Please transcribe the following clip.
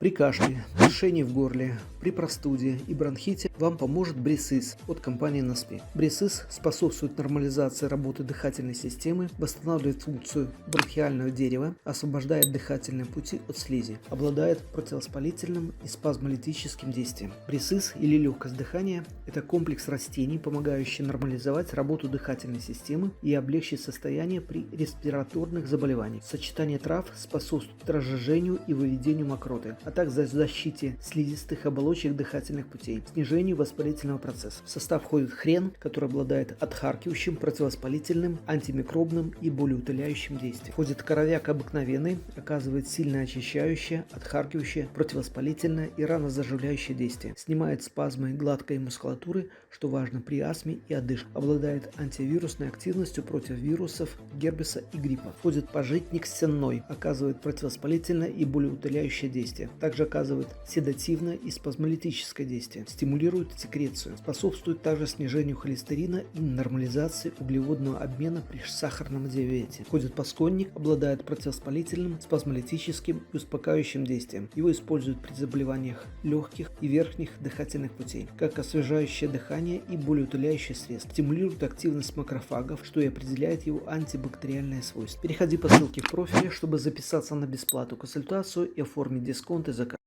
При кашле, першении в горле, при простуде и бронхите вам поможет Брисис от компании Наспи. Брисис способствует нормализации работы дыхательной системы, восстанавливает функцию бронхиального дерева, освобождает дыхательные пути от слизи, обладает противовоспалительным и спазмолитическим действием. Брисис или легкость дыхания – это комплекс растений, помогающий нормализовать работу дыхательной системы и облегчить состояние при респираторных заболеваниях. Сочетание трав способствует разжижению и выведению мокроты, а также защите слизистых оболочек дыхательных путей, снижению воспалительного процесса. В состав входит хрен, который обладает отхаркивающим, противовоспалительным, антимикробным и болеутоляющим действием. Входит коровяк обыкновенный, оказывает сильное очищающее, отхаркивающее, противовоспалительное и ранозаживляющее действие. Снимает спазмы гладкой мускулатуры, что важно при астме и одышке. Обладает антивирусной активностью против вирусов, герпеса и гриппа. Входит пажитник сенной, оказывает противовоспалительное и болеутоляющее действие. Также оказывает седативное и спазмолитическое действие, стимулирует секрецию, способствует также снижению холестерина и нормализации углеводного обмена при сахарном диабете. Входит посконник, обладает противовоспалительным, спазмолитическим и успокаивающим действием. Его используют при заболеваниях легких и верхних дыхательных путей, как освежающее дыхание и болеутоляющее средство. Стимулирует активность макрофагов, что и определяет его антибактериальное свойство. Переходи по ссылке в профиле, чтобы записаться на бесплатную консультацию и оформить дисконт и заказ.